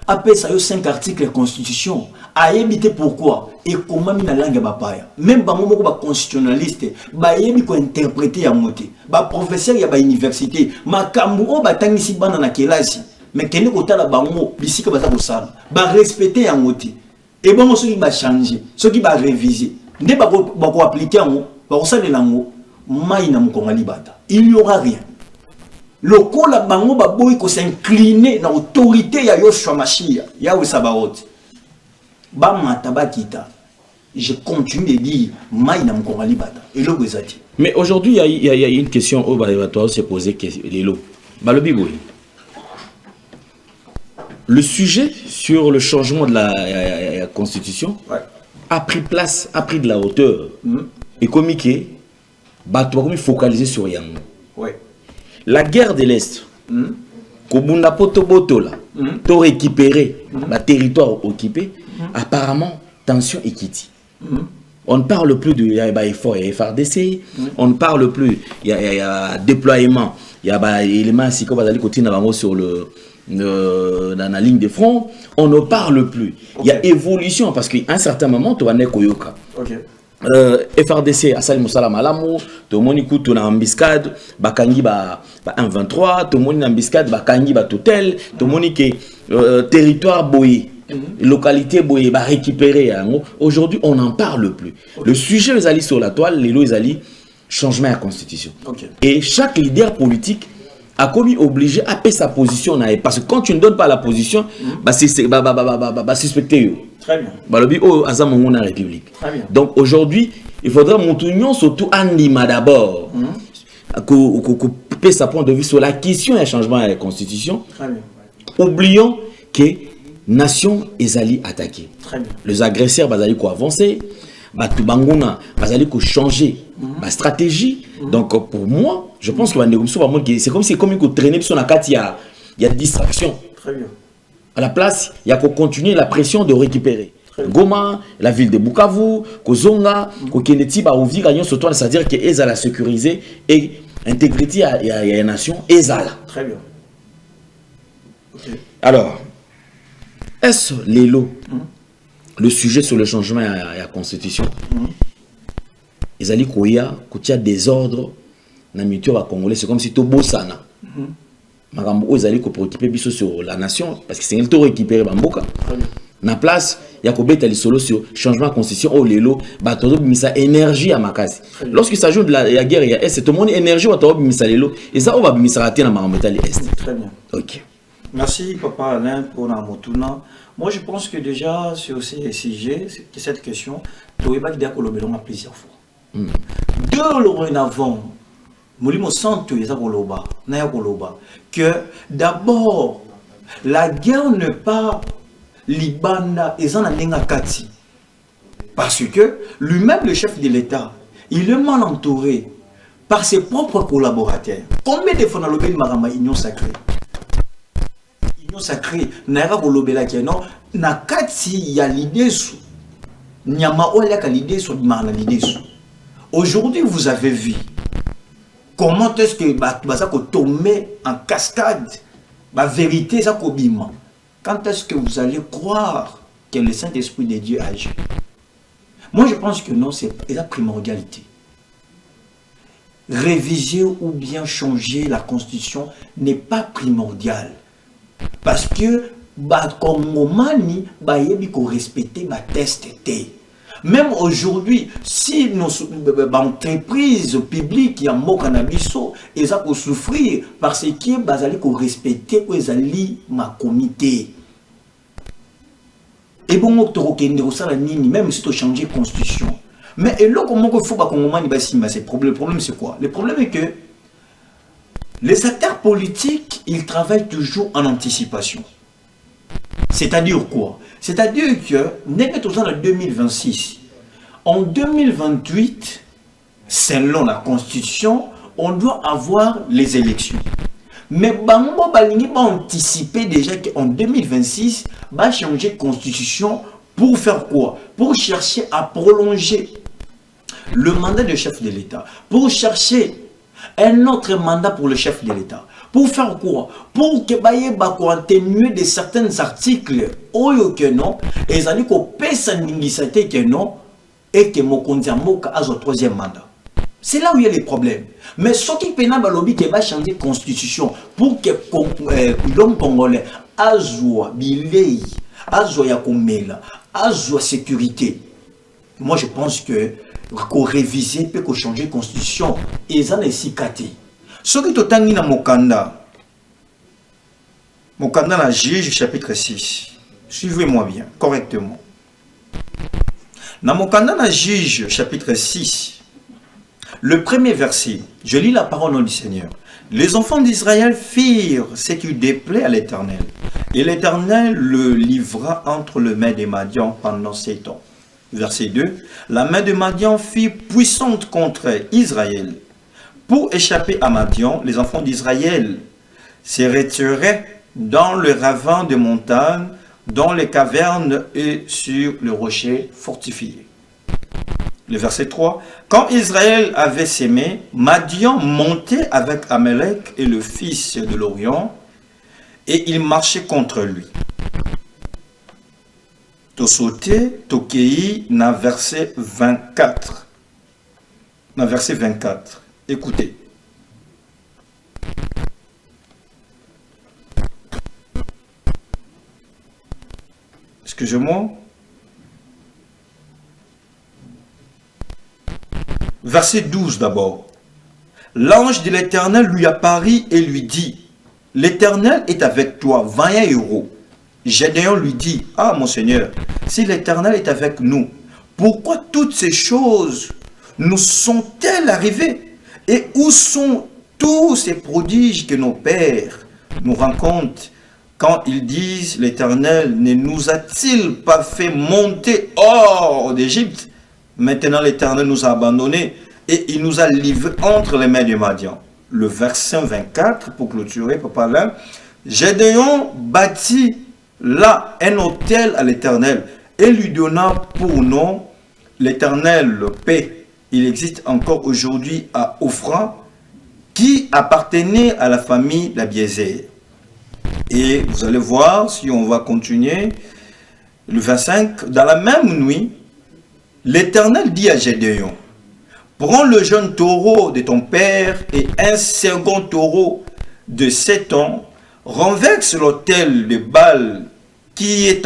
après ça yo 5 articles de constitution a évité pourquoi et comment mina langue bapaya même bango moko ba constitutionnaliste ba yebi ko interpréter ya moté ba professeur ya ba université makambu o batangisi bana na kelasi mais kene ko tala bango bisika baza ko sala ba respecter ya moté et bango soki ba changer soki ba réviser nde ba ko appliquer ngo ba ko sala lango mai na mukonga libata il n'y aura rien. Le kola bango ba boy ko s'incliner na autorité ya Yoshua Mashia ya Sabaoth. Ba matabakita. Je continue de dire mai na mkonga libata. Et le gozati. Mais aujourd'hui il y a une question au bateau se poser les lots. Balobi boy. Le sujet sur le changement de la constitution a pris place, a pris de la hauteur. Et comme que bateau comme focaliser sur yango. Ouais. La guerre de l'Est, Kobunda Poto Boto là, to récupérer le territoire occupé, apparemment, tension et quitte. On ne parle plus de effort et FRDC, on ne parle plus, il y a déploiement, il y a éléments si comme côté sur dans la ligne de front, on ne parle plus. Il y a évolution parce qu'à un certain moment, tu vas naître Koyoka. FRDC à Salim Moussala Malamu, tout le monde écoute na embuscade, bakangi ba 1-23, tout le monde na embuscade, bakangi ba totel, tout le monde qui territoire boyé. Localité boye va récupérer. Aujourd'hui, on n'en parle plus. Le sujet les alliés sur la toile, les lois alliés changement à la constitution. Et chaque leader politique a commis obligé à payer sa position parce que quand tu ne donnes pas la position, c'est suspecté. Très bien. La République. Très bien. Donc aujourd'hui, il faudra monter surtout Andima d'abord. Que payer sa point de vue sur la question du changement à la constitution. Très bien. Oublions que nation ezali attaqué. Les agresseurs bazali ko avancer, batu banguna bazali ko changer ma stratégie. Donc pour moi, je pense que c'est comme si il traîner sur la carte il y a distraction. Très bien. À la place, il y a qu'on continuer la pression de récupérer. Goma, la ville de Bukavu, Kozonga, Kokeneti ba ouvrir gagnon sur toi, c'est-à-dire que ezala sécuriser et intégrité à la nation ezala. Très bien. Alors, est-ce le sujet sur le changement à la constitution? Ils allaient koya kotia désordre na mitoire congolais, c'est comme si to bosana. Makambo ils allaient ko préoccuper biso sur la nation parce que c'est le to récupérer bamboka. Na place ya ko beta li solo sur changement de constitution au lelo ba to bimisa énergie à makasi. Lorsqu'il s'agit de la guerre il y a est tout le monde énergie wa to bimisa lelo et ça on va bimisa rater na makambo tali est. Très bien. OK. Merci Papa Alain pour la motuna. Moi je pense que déjà sur ces sujets, cette question, tu as dit qu'on a plusieurs fois. Deux le avant, Molimo Santo que d'abord la guerre n'est pas Libanda et Kati. Parce que lui-même, le chef de l'État, il est mal entouré par ses propres collaborateurs. Combien de fois dans le Marama Union sacrée? Sacré naira kolobela keno na kati ya l'idée sous nyama oya ka l'idée sous mana l'idée sous. Aujourd'hui vous avez vu comment est-ce que ça ko tomber en cascade la vérité ça ko bima. Quand est-ce que vous allez croire que le Saint-Esprit de Dieu agit? Moi je pense que non, c'est la primordialité. Réviser ou bien changer la constitution n'est pas primordial. Parce que comme Momani respecter ma test. Même aujourd'hui, si nos entreprises publiques y a mon cannabis, ils ont souffrir parce que bazali ko respecter ma comité. Et bon même si tu changes la constitution. Mais et là comment il faut pas qu'on c'est problème. Le problème c'est quoi? Le problème est que les acteurs politiques, ils travaillent toujours en anticipation. C'est-à-dire quoi? C'est-à-dire que, nous sommes en 2026. En 2028, selon la Constitution, on doit avoir les élections. Mais Bango Balingi va anticiper déjà qu'en 2026, va changer de Constitution pour faire quoi? Pour chercher à prolonger le mandat de chef de l'État. Pour chercher un autre mandat pour le chef de l'État. Pour faire quoi? Pour que Baye Bako atténuer de certains articles, oyo que non, et ça dit qu'on pèse que non, et que Mokonzi Moka a son troisième mandat. C'est là où il y a les problèmes. Mais ce qui peut pas lobby qui va changer de constitution pour que l'homme congolais azwa bilei, azwa yakomela, azwa sécurité. Moi je pense que qu'on réviser peut qu'on changer de constitution et ça n'est si caté. Ce qui est dans Mokanda la Juge chapitre 6. Suivez-moi bien, correctement. Dans Mokanda la Juge chapitre 6, le premier verset, je lis la parole du Seigneur. Les enfants d'Israël firent ce qui déplaît à l'Éternel. Et l'Éternel le livra entre les mains des Madians pendant 7 ans. Verset 2. La main de Madian fut puissante contre Israël. Pour échapper à Madian, les enfants d'Israël se retiraient dans le ravin des montagnes, dans les cavernes et sur le rocher fortifié. Le verset 3. Quand Israël avait sémé, Madian montait avec Amalek et le fils de l'Orient, et il marchait contre lui. Tosoté, Tokei, na verset 24. Na verset 24. Écoutez. Excusez-moi. Verset 12 d'abord. L'ange de l'Éternel lui apparut et lui dit, « L'Éternel est avec toi, 20 héros. » Gédéon lui dit, « Ah, mon Seigneur, si l'Éternel est avec nous, pourquoi toutes ces choses nous sont-elles arrivées? Et où sont tous ces prodiges que nos pères nous racontent quand ils disent, l'Éternel ne nous a-t-il pas fait monter hors d'Égypte? Maintenant l'Éternel nous a abandonnés et il nous a livrés entre les mains de Madian. » Le verset 24, pour clôturer, papa là, Gédéon bâtit là un autel à l'Éternel et lui donna pour nom l'Éternel paix. Il existe encore aujourd'hui à Ophra, qui appartenait à la famille d'Abiézer. Et vous allez voir, si on va continuer, le 25, dans la même nuit, l'Éternel dit à Gédéon, prends le jeune taureau de ton père et un second taureau de 7 ans, renverse l'autel de Baal qui est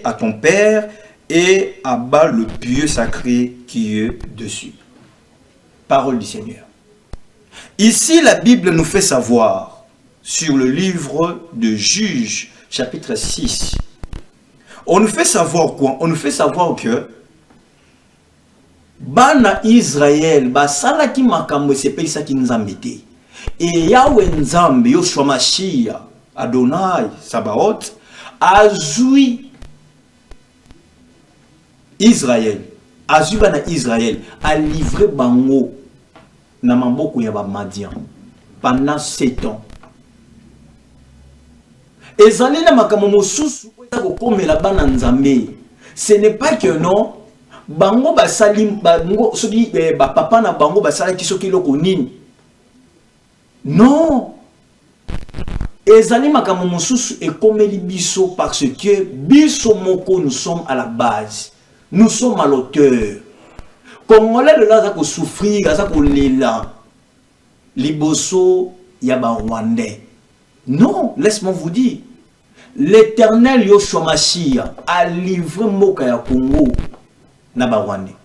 à ton père et abat le pieu sacré qui est dessus. Parole du Seigneur. Ici, la Bible nous fait savoir, sur le livre de Juges, chapitre 6, on nous fait savoir quoi? On nous fait savoir que Bana Israël, basalaki makambo sepelisa Nzambe te. Et Yahweh Nzambe, Yoshua Mashiach, Adonai, Sabaoth, azui Israël, azui bana Israël, a livré bango na maboko ya ba Madian pendant 7 ans. Ezali na makambo mosusu ko komela bana Nzambe. Ce n'est pas que non bango basali bango soki ba papa na bango basala ki soki loko nini. Non. Ezali makambo mosusu ekomeli biso parce que biso moko nous sommes à la base. Nous sommes à l'auteur. Congolais de là za ko souffrir, za ko lela. Liboso ya ba Rwandais. Non, laisse-moi vous dire. L'Éternel Yoshua Mashiach a livré Moka ya Congo na ba Rwandais.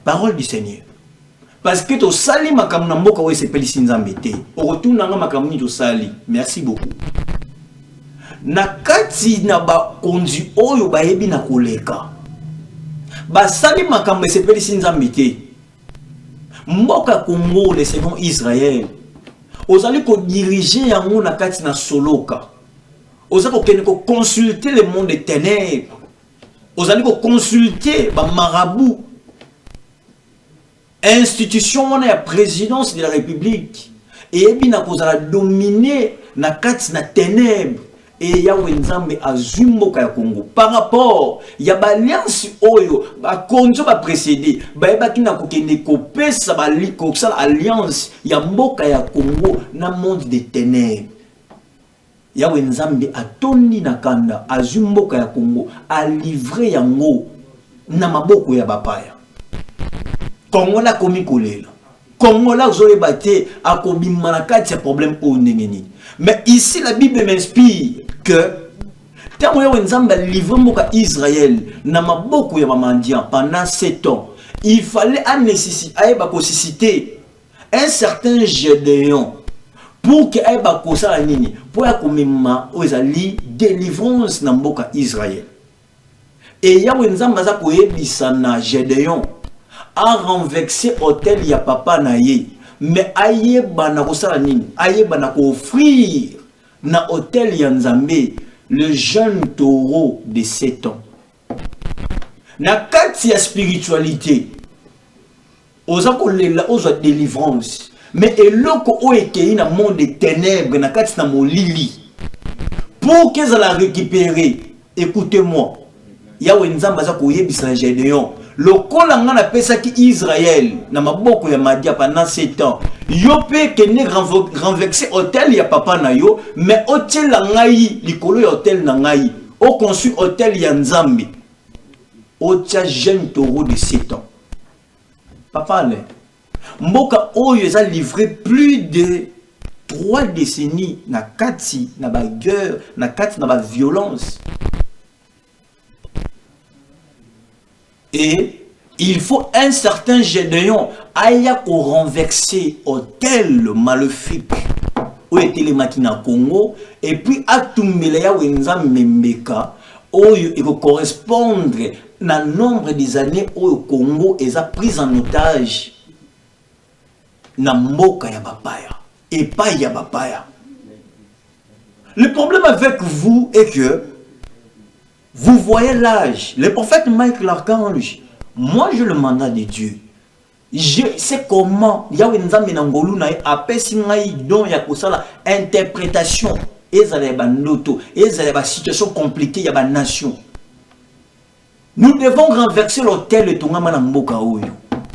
Parole du Seigneur. Parce que to sali makambo na mboka we sepeli Nzambe te. O retourna nga makambo ni to sali. Merci beaucoup. Na kati na ba konzi oyo ba yebi na koleka. Ba sali makambo sepeli Nzambe te. Mboka Congo le second Israël. Ozali ko diriger yango na kati na soloka. Ozali ko kene ko consulter le monde des ténèbres. Ozali ko consulter ba marabout. Institution wana ya présidence de la République et bina kozala dominer na kati na ténèbres et Yahweh Nzambe azumboka ya Congo par rapport ya ba alliance oyo ba konzo ba précédé ba ebaki na kokende kopesa ba kokosala alliance ya mboka ya Congo na monde des ténèbres. Yahweh Nzambe atondi na kanda azumboka ya Congo a livré yango na maboko ya bapaya. Congola komi kolela. Congola zole bate akobima na kati ya problème o ndengeni. Mais ici la Bible m'inspire que tamo Yahweh Nzambe livre mboka Israël na maboko ya bamandian pendant 7 ans. Il fallait à nécessiter un certain Gédéon pour que eba kosala nini pour ya komema ozali délivrance na mboka Israël. Et Yahweh Nzambe za koyebisa na Gédéon a renversé hôtel ya papa na ye, mais ayeba na kosala nini, ayeba na ko offrir na hôtel ya Nzambe le jeune taureau de 7 ans. Na kati ya spiritualité oza kolela oza délivrance Mais eloko o ekei na monde des ténèbres na kati na molili. Pour qu'ils la récupérer, écoutez-moi. Yawe nzamba za koyebisa Gédéon. Lokola nga na pesa ki Israël na maboko ya Madia pendant 7 ans. Yo pe kene renverser hôtel ya papa na yo, mais hôtel la ngai likolo ya hôtel na ngai. O conçu hôtel ya Nzambe. O tia jeune taureau de 7 ans. Papa le. Mboka oyo eza livré plus de 3 décennies na kati na ba guerre, na kati na ba violence. Et il faut un certain Gédéon aya ko renverser hôtel maléfique où était les makina Congo et puis atumela ya wenza membeka oyo il correspondre na nombre des années où le Congo est pris en otage na mboka ya bapaya et pas ya bapaya. Le problème avec vous est que vous voyez l'âge. Le prophète Michael l'archange, moi j'ai le mandat de Dieu. Je sais comment Yahweh Nzambe Nangolu na apesi ngai don ya kosala interprétation ezala ba noto ezala ba situation compliquée ya ba nation. Nous devons renverser l'hôtel de Tongama na mboka oyo.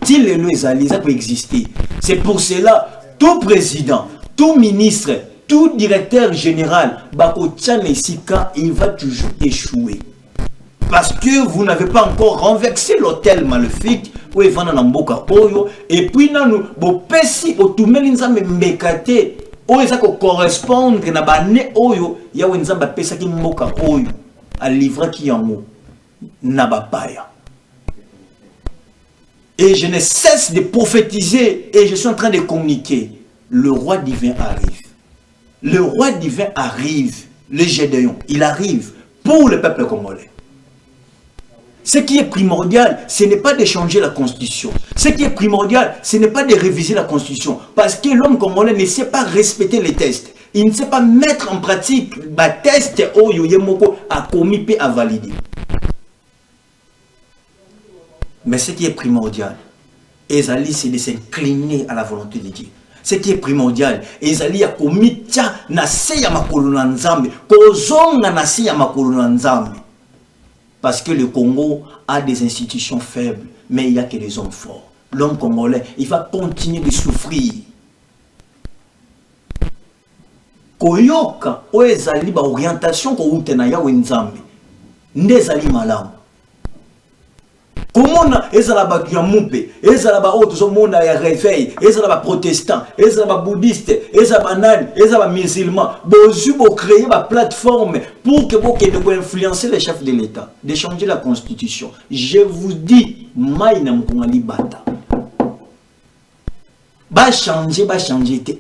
Si les lois ezali ça peut exister. C'est pour cela tout président, tout ministre, tout directeur général, il va toujours échouer. Parce que vous n'avez pas encore renversé l'hôtel maléfique où il va dans Mboka Oyo. Et puis, nous avons pesi au Toumelinza Mbekate où il va correspondre à Bane Oyo. Il y a un pesa qui Mboka Oyo à livrer qui en haut. Nabapaya. Et je ne cesse de prophétiser et je suis en train de communiquer. Le roi divin arrive. Le roi divin arrive, le Gédéon, il arrive pour le peuple congolais. Ce qui est primordial, ce n'est pas de changer la constitution. Ce qui est primordial, ce n'est pas de réviser la constitution. Parce que l'homme congolais ne sait pas respecter les tests. Il ne sait pas mettre en pratique les tests Oyo a commis et a validé. Mais ce qui est primordial, Ezali, c'est de s'incliner à la volonté de Dieu. Ce qui est primordial, Ezali a commis na se ya makolo na Nzambe, kozonga na se ya makolo na Nzambe. Parce que le Congo a des institutions faibles, mais il n'y a que des hommes forts. L'homme congolais, il va continuer de souffrir. Koyoka, o ezali ba orientation ko utena ya Nzambe. Ndezali malamu. Comment ezala ba Kiamumpe, ezala ba autres monde ya réveil, ezala ba protestant, ezala ba bouddhiste, ezala ba nani, ezala ba musulman, bozu bo créer ba plateforme pour que vous de influencer les chefs de l'État, de changer la constitution. Je vous dis, maïna mkongali bata. Ba changer,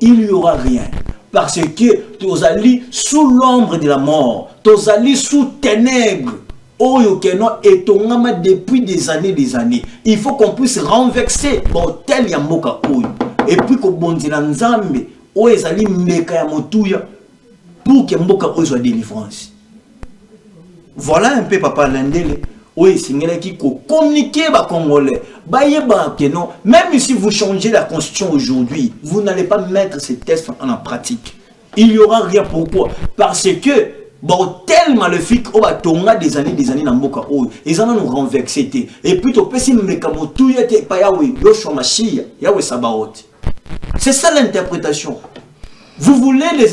il n'y aura rien. Parce que tous allés sous l'ombre de la mort, tous allés sous ténèbres. Oyo Keno est tongama depuis des années. Il faut qu'on puisse renverser l'hôtel ya mboka oyo. Et puis qu'on bondi na Nzambe, oyo ezali meka ya motuya pour que mboka oyo soit délivrance. Voilà un peu papa Lendele. Oui, c'est qui communiquer ba Congolais. Même si vous changez la constitution aujourd'hui, vous n'allez pas mettre ces tests en pratique. Il n'y aura rien. Pourquoi? Parce que bon, tellement le fic au batonga des années dans Mboka Oyo. Ils en ont renversé. Et puis, tu peux essayer de me tout y était pas yawe, yoshomashia, yawe sabaot. C'est ça l'interprétation. Vous voulez les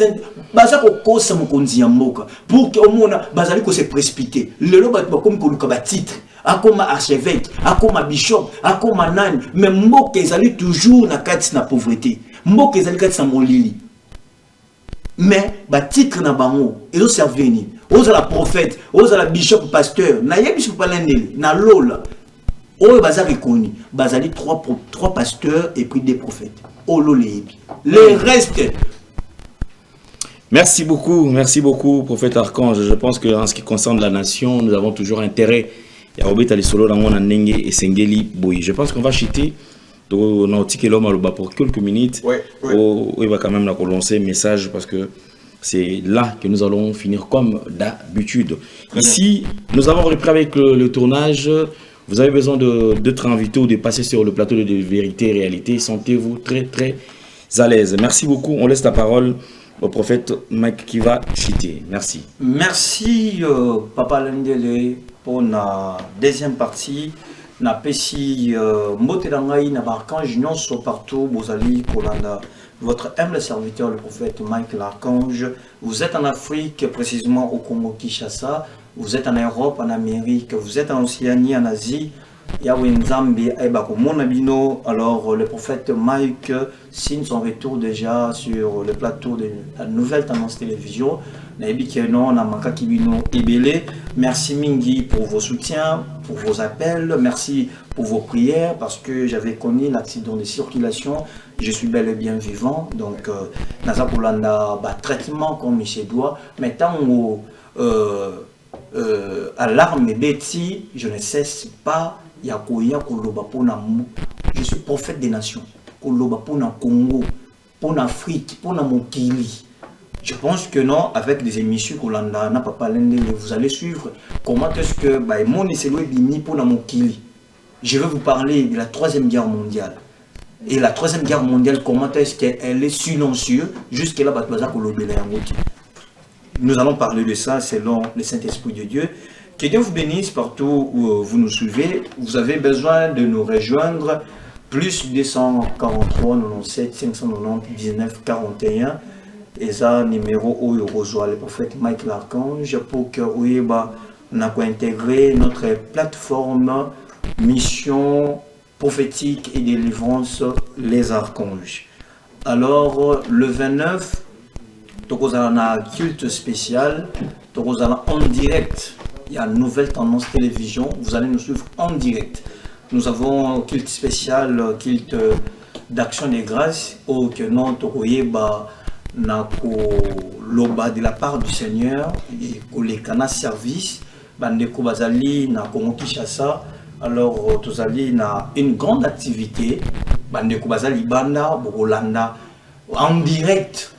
pour que au monde bazali ko se précipiter. Le loba comme ko ba titre, comme archevêque, comme bishop, comme nani, mais mboka ezali toujours na kati na pauvreté. Mboka ezali kati na molili. Mais ba titre na bango ezo servir ni. Oza la prophète, oza la bishop pasteur, na yebi so palendele, na lola. Oyo bazali koni, bazali trois pasteurs et puis des prophètes. Olo lebi. Le reste. Merci beaucoup, prophète Archange. Je pense que en ce qui concerne la nation, nous avons toujours intérêt. Je pense qu'on va chuter pour quelques minutes. Il va quand même lancer un message parce que c'est là que nous allons finir comme d'habitude. Ici, nous avons repris avec le tournage. Vous avez besoin d'être invité ou de passer sur le plateau de vérité et réalité. Sentez-vous très à l'aise. Merci beaucoup. On laisse la parole au prophète Mike Kiva Chité. Merci. Merci Papa Lendele pour la deuxième partie. Na pesi Motelangai na Archange nyonso partout Bozali Kolanda. Votre humble serviteur le prophète Mike l'Archange. Vous êtes en Afrique, précisément au Congo Kinshasa. Vous êtes en Europe, en Amérique. Vous êtes en Océanie, en Asie. Yahweh Nzambi Aibako Monabino. Alors le prophète Mike signe son retour déjà sur le plateau de la nouvelle tendance télévision. Merci Mingi pour vos soutiens, pour vos appels, merci pour vos prières parce que j'avais connu l'accident de circulation. Je suis bel et bien vivant, donc naza kolanda traitement comme il se doit. Mais tant alarme et bêtis, je ne cesse pas. Je suis prophète des nations. Koloba pour na Congo, pour l'Afrique, pour la Mokili. Je pense que non, avec des émissions Kolanda, n'a pas parlé, vous allez suivre comment est-ce que mon bini pour la Mokili. Je vais vous parler de la 3e guerre mondiale. Et la 3e guerre mondiale, comment est-ce qu'elle est silencieuse jusqu'à là, nous allons parler de ça selon le Saint-Esprit de Dieu. Que Dieu vous bénisse partout où vous nous suivez. Vous avez besoin de nous rejoindre. Plus 243 97 590 19 41. Et ça, numéro où il reçoit le prophète Mike l'Archange pour que nous puissions intégrer notre plateforme Mission prophétique et délivrance les archanges. Alors, le 29, nous avons un culte spécial. Nous allons en direct. Il y a une nouvelle tendance télévision. Vous allez nous suivre en direct. Nous avons un culte spécial, culte d'action des grâces, au que nous loba de la part du Seigneur, et les canaux service, bandeko bazali na Congo Kinshasa. Alors tous allez na une grande activité, bandeko bazali banda Bolanda en direct.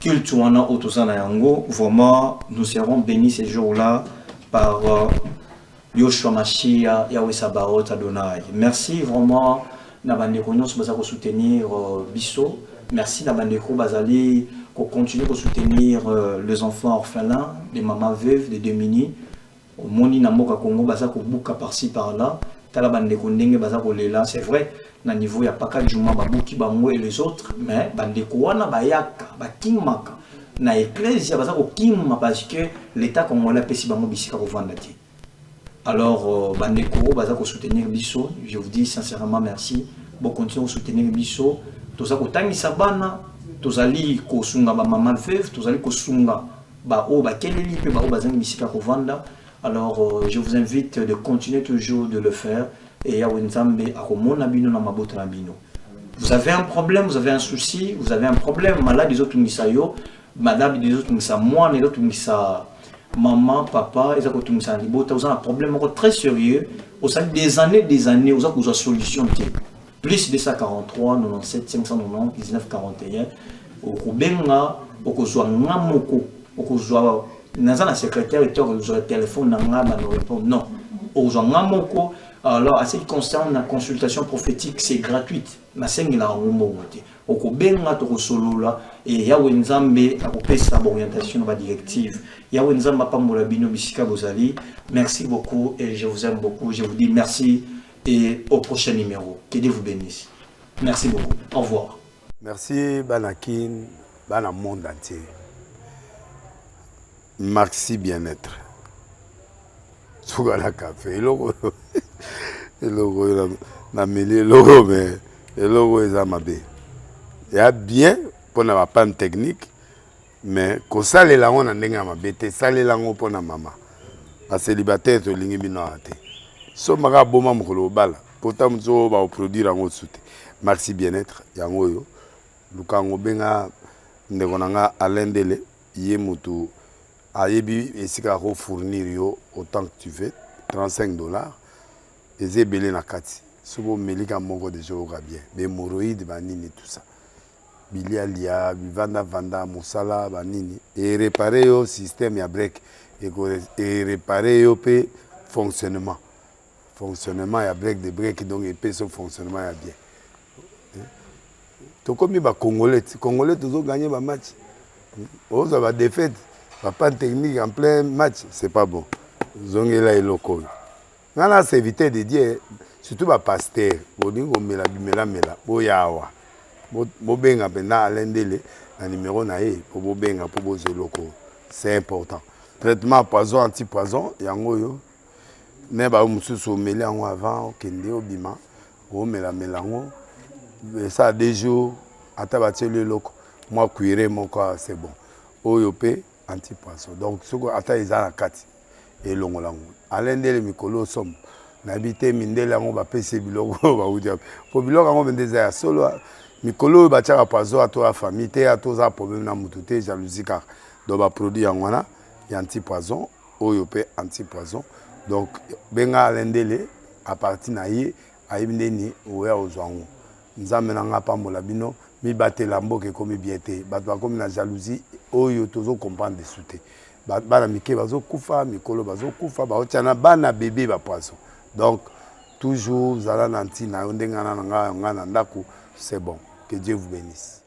Cultuana Otosana Yango, vraiment nous serons bénis ces jours-là par Yoshua Mashiach, Yahweh Sabaoth Adonai. Merci vraiment na bandeko nyonso baza ko soutenir biso. Merci na bandeko bazali ko continuer ko soutenir les enfants orphelins, les mamans veuves, les démunis. Au moni na moka Congo baza ko buka par-ci par-là. Tala bandeko ndenge baza ko lela, c'est vrai. Na niveau ya paka juma babuki bango et les autres, mais bandeko wana bayaka bakimaka na ecclesia baza ko kimma parce que l'état congolais pesi bango bisika ko vanda ti. Alors bandeko baza ko soutenir biso, je vous dis sincèrement merci. Bon continuer à soutenir biso, toza ko tangisa bana, tozali ko sunga ba maman veuve, tozali ko sunga ba o ba keleli pe ba o bazangi bisika ko vanda. Alors je vous invite de continuer toujours de le faire. Et vous avez un problème, vous avez un souci, vous avez un problème, malade des autres misayo, madame des autres misa, moi des autres misa, maman, papa, ils ont un problème très sérieux. Au sein des années, vous avez une solution. Plus de 243, 97, 590, 19, 41. Au Kubenga, au Kozwa Namoko, au Kozwa Nazana secrétaire, et au téléphone, non. Au Kozwa Namoko. Alors, à ce qui concerne la consultation prophétique, c'est gratuite. Na sengi na ngombo wote. Oko benga to solola et Yahweh Nzambe akopesa orientation ba directive. Yahweh Nzambe pambola bino bisika bozali. Merci beaucoup et je vous aime beaucoup. Je vous dis merci et au prochain numéro. Que Dieu vous bénisse. Merci beaucoup. Au revoir. Merci Banakin, Bana monde entier. Merci bien-être. Sougala café, logo. Le logo na mêlé logo mais le logo est à ma bé. Il y a bien pour na panne technique mais ko sale la on ndenge ma bé te sale la ngo pour na mama. A célibataire to lingi bino ate. So maka boma mokolo bala. Pourtant mzo ba produire ngo soute. Merci bien-être yango yo. Lukango benga ndeko nanga alendele yé mutu ayebi esika ko fournir yo autant que tu veux $35 et c'est belé na kati sobo melika moko de jour bien mais hémorroïdes banini tout ça bilialia vanda musala banini et réparer au système ya break et réparer au pe fonctionnement ya break de break donc et pe son fonctionnement ya bien tokomi Congolais toujours gagné ba match. Aux va défaite, pas technique en plein match, c'est pas bon. Zongela et loko. Nana c'est éviter de dire surtout ba pasteur, bodingo mela boyawa. Bo benga bena alendele na numéro na e pour bo benga pour bo loko. C'est important. Traitement poison anti-poison yango yo. Ne ba mususu meli yango avant kende obima. O mela ngo. Ça des jours atabatie le loko. Moi cuire mon corps c'est bon. Oyopé anti-poison. Donc ce que ata izana kati et longolango. Alendele mikolo somme. N'habité mindela ngo ba pese biloko ba udia. Po biloko ngo bendeza solo mikolo ba tchaka poison à toi famille te à toi problème na mututé jalousie car do ba produit yangwana ya anti-poison oyopé anti-poison. Donc benga alendele à partir na ye ayibindeni oya ozwango. Nzambe na nga pambola bino mi batela mboke komi bien te bato bakomi na jalousie oyo tozo comprendre de souté bana mike bazo kufa mikolo bazo kufa baotiana bana bébé ba poisson. Donc toujours zala nanti na ndengana nga na ndako c'est bon. Que Dieu vous bénisse.